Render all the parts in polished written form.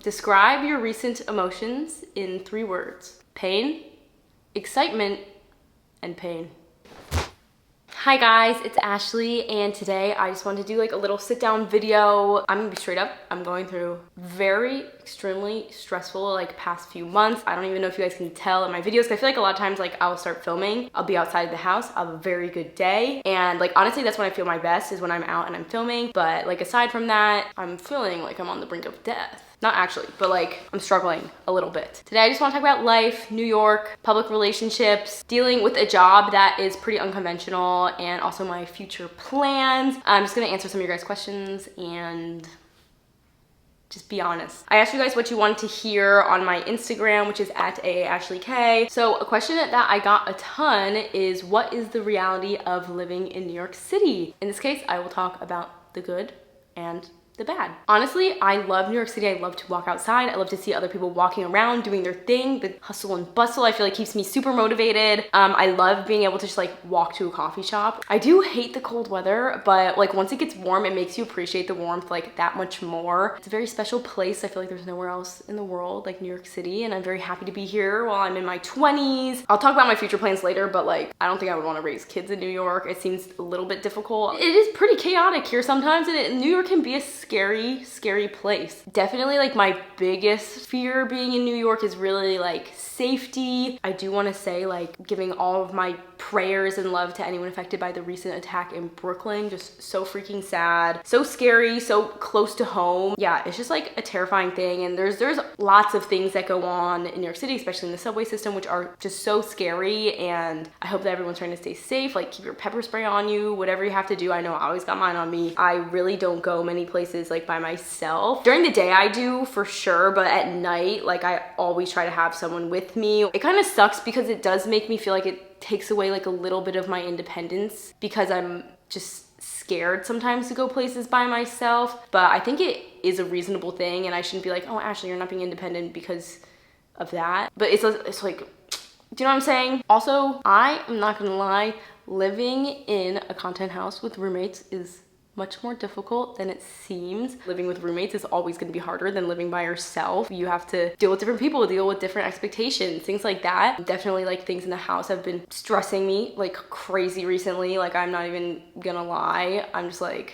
Describe your recent emotions in 3 words. Pain, excitement, and pain. Hi guys, it's Ashley, and today I just wanted to do like a little sit down video. I'm gonna be straight up. I'm going through very extremely stressful like past few months. I don't even know if you guys can tell in my videos. I feel like a lot of times like I'll start filming, I'll be outside of the house, I'll have a very good day. And like honestly, that's when I feel my best, is when I'm out and I'm filming. But like aside from that, I'm feeling like I'm on the brink of death. Not actually, but like I'm struggling a little bit. Today I just want to talk about life, New York, public relationships, dealing with a job that is pretty unconventional, and also my future plans. I'm just gonna answer some of your guys' questions and just be honest. I asked you guys what you wanted to hear on my Instagram, which is at AAAshleyK. So a question that I got a ton is, what is the reality of living in New York City? In this case, I will talk about the good and the bad. Honestly, I love New York City. I love to walk outside. I love to see other people walking around, doing their thing. The hustle and bustle, I feel like keeps me super motivated. I love being able to just like walk to a coffee shop. I do hate the cold weather, but like once it gets warm, it makes you appreciate the warmth like that much more. It's a very special place. I feel like there's nowhere else in the world like New York City, and I'm very happy to be here while I'm in my 20s. I'll talk about my future plans later, but like I don't think I would want to raise kids in New York. It seems a little bit difficult. It is pretty chaotic here sometimes, and New York can be a scary place. Definitely like my biggest fear being in New York is really like safety. I do want to say like giving all of my prayers and love to anyone affected by the recent attack in Brooklyn. Just so freaking sad, so scary, so close to home. Yeah, it's just like a terrifying thing, and there's lots of things that go on in New York City, especially in the subway system, which are just so scary. And I hope that everyone's trying to stay safe. Like keep your pepper spray on you, whatever you have to do. I know I always got mine on me. I really don't go many places like by myself. During the day I do for sure, but at night like I always try to have someone with me. It kind of sucks because it does make me feel like it takes away like a little bit of my independence, because I'm just scared sometimes to go places by myself. But I think it is a reasonable thing, and I shouldn't be like, oh Ashley, you're not being independent because of that. But it's like, do you know what I'm saying? Also, I am not gonna lie, living in a content house with roommates is much more difficult than it seems. Living with roommates is always going to be harder than living by yourself. You have to deal with different people, deal with different expectations, things like that. Definitely like things in the house have been stressing me like crazy recently. Like I'm not even gonna lie. I'm just like,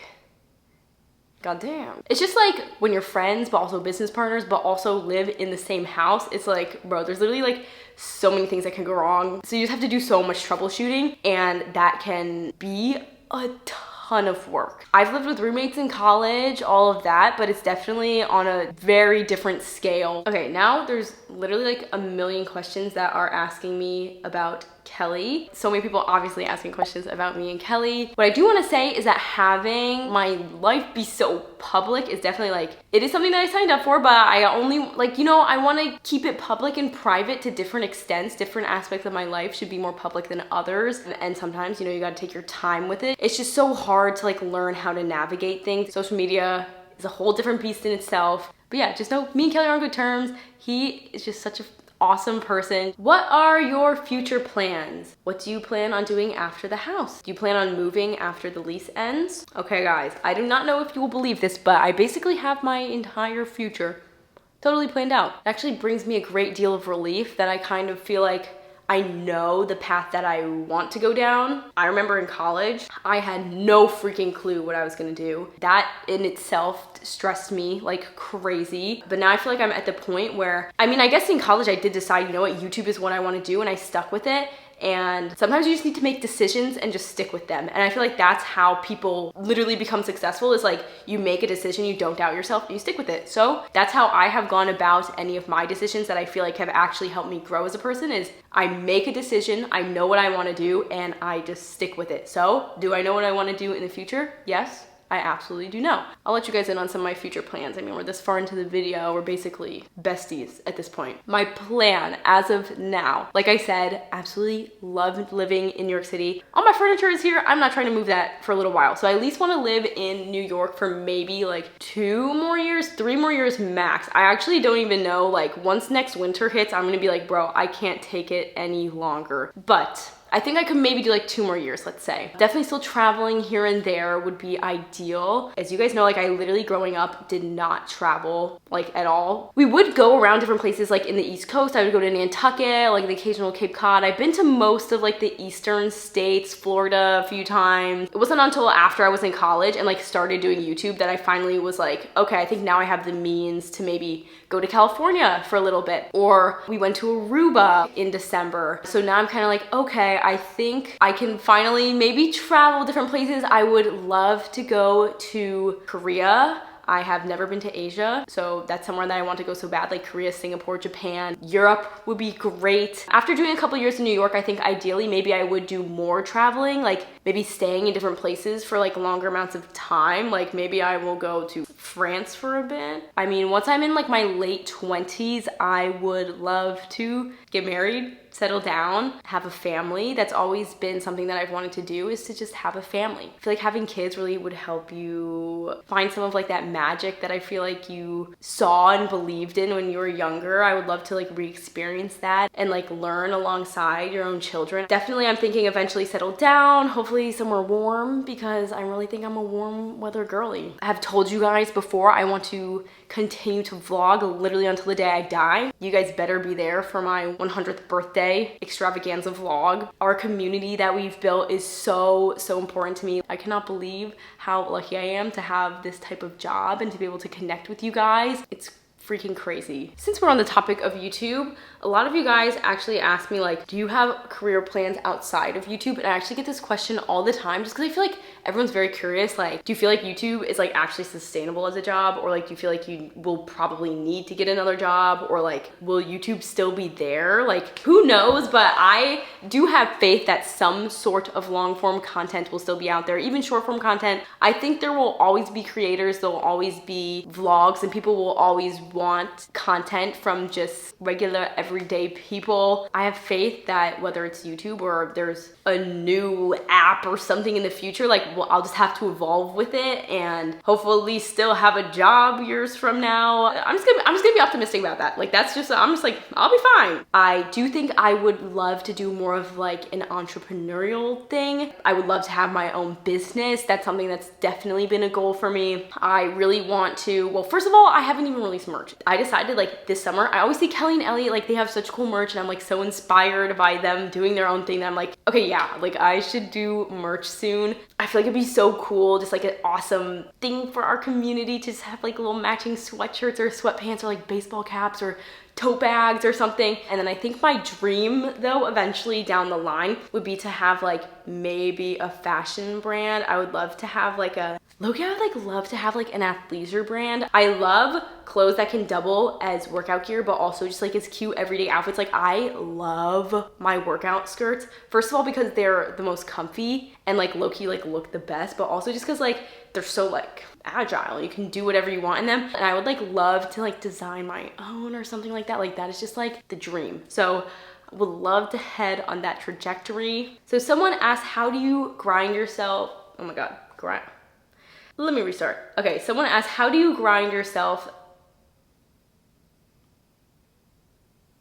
god damn. It's just like when you're friends but also business partners but also live in the same house, it's like, bro, there's literally like so many things that can go wrong. So you just have to do so much troubleshooting, and that can be a ton of work. I've lived with roommates in college, all of that, but it's definitely on a very different scale. Okay, now there's literally like a million questions that are asking me about Kelly. So many people obviously asking questions about me and Kelly. What I do want to say is that having my life be so public is definitely like, it is something that I signed up for, but I only like, you know, I want to keep it public and private to different extents. Different aspects of my life should be more public than others, and sometimes, you know, you got to take your time with it. It's just so hard to like learn how to navigate things. Social media is a whole different beast in itself. But yeah, just know me and Kelly are on good terms. He is just such a awesome person. What are your future plans? What do you plan on doing after the house? Do you plan on moving after the lease ends? Okay guys, I do not know if you will believe this, but I basically have my entire future totally planned out. It actually brings me a great deal of relief that I kind of feel like I know the path that I want to go down. I remember in college, I had no freaking clue what I was gonna do. That in itself stressed me like crazy. But now I feel like I'm at the point where, I mean, I guess in college I did decide, you know what, YouTube is what I wanna do, and I stuck with it. And sometimes you just need to make decisions and just stick with them. And I feel like that's how people literally become successful, is like you make a decision, you don't doubt yourself, and you stick with it. So that's how I have gone about any of my decisions that I feel like have actually helped me grow as a person, is I make a decision, I know what I want to do, and I just stick with it. So do I know what I want to do in the future? Yes. I absolutely do know. I'll let you guys in on some of my future plans. I mean, we're this far into the video, we're basically besties at this point. My plan as of now, like I said, absolutely love living in New York City. All my furniture is here. I'm not trying to move that for a little while. So I at least want to live in New York for maybe like 2 more years, 3 more years max. I actually don't even know, like once next winter hits, I'm gonna be like, bro, I can't take it any longer. But I think I could maybe do like 2 more years, let's say. Definitely still traveling here and there would be ideal. As you guys know, like I literally growing up did not travel like at all. We would go around different places like in the East Coast. I would go to Nantucket, like the occasional Cape Cod. I've been to most of like the eastern states, Florida a few times. It wasn't until after I was in college and like started doing YouTube that I finally was like, okay, I think now I have the means to maybe go to California for a little bit. Or we went to Aruba in December. So now I'm kind of like, okay, I think I can finally maybe travel different places. I would love to go to Korea. I have never been to Asia, so that's somewhere that I want to go so bad, like Korea, Singapore, Japan. Europe would be great. After doing a couple years in New York, I think ideally maybe I would do more traveling, like maybe staying in different places for like longer amounts of time. Like maybe I will go to France for a bit. I mean, once I'm in like my late 20s, I would love to get married, settle down, have a family. That's always been something that I've wanted to do, is to just have a family. I feel like having kids really would help you find some of like that magic that I feel like you saw and believed in when you were younger. I would love to like re-experience that and like learn alongside your own children. Definitely I'm thinking eventually settle down, hopefully somewhere warm, because I really think I'm a warm weather girly. I have told you guys before, I want to continue to vlog literally until the day I die. You guys better be there for my 100th birthday extravaganza vlog. Our community that we've built is so important to me. I cannot believe how lucky I am to have this type of job and to be able to connect with you guys. It's freaking crazy. Since we're on the topic of YouTube, a lot of you guys actually ask me like, do you have career plans outside of YouTube? And I actually get this question all the time just because I feel like everyone's very curious. Like, do you feel like YouTube is like actually sustainable as a job? Or like, do you feel like you will probably need to get another job? Or like, will YouTube still be there? Like, who knows? But I do have faith that some sort of long form content will still be out there, even short form content. I think there will always be creators, there will always be vlogs, and people will always want content from just regular everyday people. I have faith that whether it's YouTube or there's a new app or something in the future, like well, I'll just have to evolve with it and hopefully still have a job years from now. I'm just gonna be optimistic about that. Like I'm just like, I'll be fine. I do think I would love to do more of like an entrepreneurial thing. I would love to have my own business. That's something that's definitely been a goal for me. I really want to, well, first of all, I haven't even released merch. I decided like this summer, I always see Kelly and Elliot, like they have such cool merch and I'm like so inspired by them doing their own thing that I'm like, okay, yeah, like I should do merch soon. I feel like it'd be so cool, just like an awesome thing for our community to just have like little matching sweatshirts or sweatpants or like baseball caps or tote bags or something. And then I think my dream though, eventually down the line, would be to have like maybe a fashion brand. I would love to have like a, Loki, I would like love to have like an athleisure brand. I love clothes that can double as workout gear, but also just like as cute everyday outfits. Like I love my workout skirts. First of all, because they're the most comfy and like low-key like look the best, but also just because like they're so like agile. You can do whatever you want in them. And I would like love to like design my own or something like that. Like that is just like the dream. So I would love to head on that trajectory. So someone asked, how do you grind yourself? Oh my God, grind. Let me restart. Okay, someone asked, how do you grind yourself?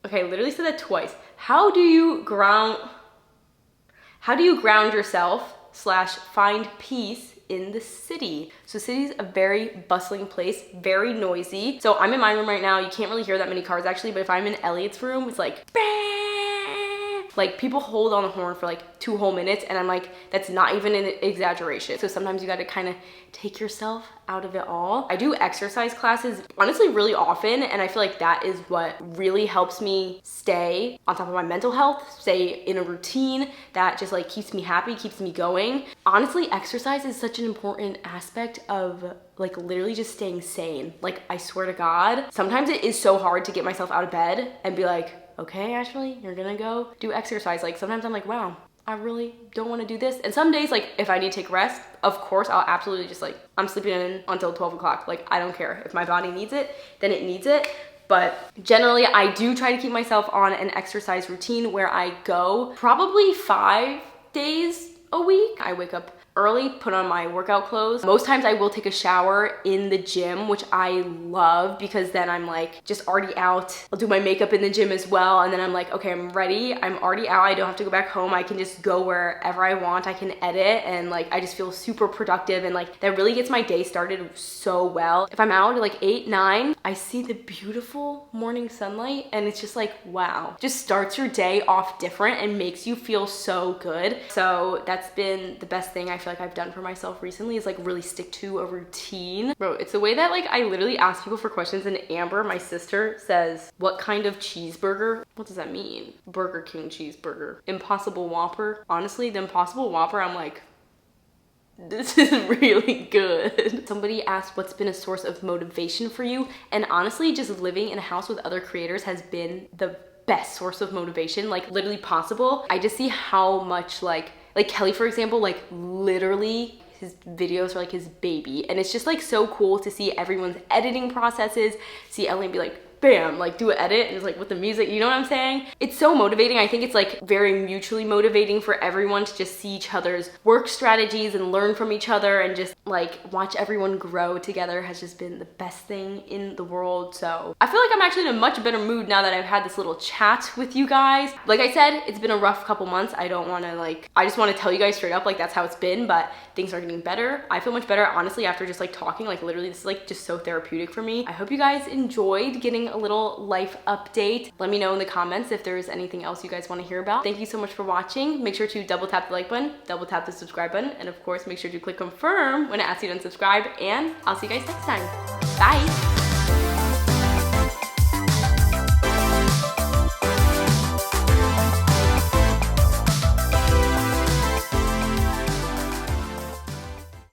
Okay, I literally said that twice. How do you ground yourself / find peace in the city? So city's a very bustling place, very noisy. So I'm in my room right now. You can't really hear that many cars actually, but if I'm in Elliot's room, it's like, like people hold on the horn for like 2 whole minutes and I'm like, that's not even an exaggeration. So sometimes you gotta kind of take yourself out of it all. I do exercise classes honestly really often, and I feel like that is what really helps me stay on top of my mental health, stay in a routine that just like keeps me happy, keeps me going. Honestly, exercise is such an important aspect of like literally just staying sane. Like I swear to God, sometimes it is so hard to get myself out of bed and be like, okay, Ashley, you're gonna go do exercise. Like sometimes I'm like, wow, I really don't want to do this. And some days, like if I need to take rest, of course, I'll absolutely just like, I'm sleeping in until 12 o'clock. Like I don't care. If my body needs it, then it needs it. But generally I do try to keep myself on an exercise routine where I go probably 5 days a week. I wake up early, put on my workout clothes. Most times I will take a shower in the gym, which I love because then I'm like just already out. I'll do my makeup in the gym as well. And then I'm like, okay, I'm ready. I'm already out. I don't have to go back home. I can just go wherever I want. I can edit and like, I just feel super productive. And like, that really gets my day started so well. If I'm out at like 8, 9, I see the beautiful morning sunlight and it's just like, wow. Just starts your day off different and makes you feel so good. So that's been the best thing I feel like I've done for myself recently is like really stick to a routine. Bro, it's the way that like I literally ask people for questions and Amber, my sister, says, what kind of cheeseburger? What does that mean? Burger King cheeseburger. Impossible Whopper. Honestly, the Impossible Whopper, I'm like, this is really good. Somebody asked what's been a source of motivation for you, and honestly just living in a house with other creators has been the best source of motivation, like literally possible. I just see how much like Kelly, for example, like literally his videos are like his baby, and it's just like so cool to see everyone's editing processes, see Ellie be like, bam, like do an edit and it's like with the music, you know what I'm saying? It's so motivating. I think it's like very mutually motivating for everyone to just see each other's work strategies and learn from each other and just like watch everyone grow together has just been the best thing in the world. So I feel like I'm actually in a much better mood now that I've had this little chat with you guys. Like I said, it's been a rough couple months. I don't want to like, I just want to tell you guys straight up, like that's how it's been, but things are getting better. I feel much better, honestly, after just like talking, like literally this is like just so therapeutic for me. I hope you guys enjoyed getting a little life update. Let me know in the comments if there's anything else you guys want to hear about. Thank you so much for watching. Make sure to double tap the like button, double tap the subscribe button, and of course, make sure to click confirm when it asks you to unsubscribe, and I'll see you guys next time. Bye.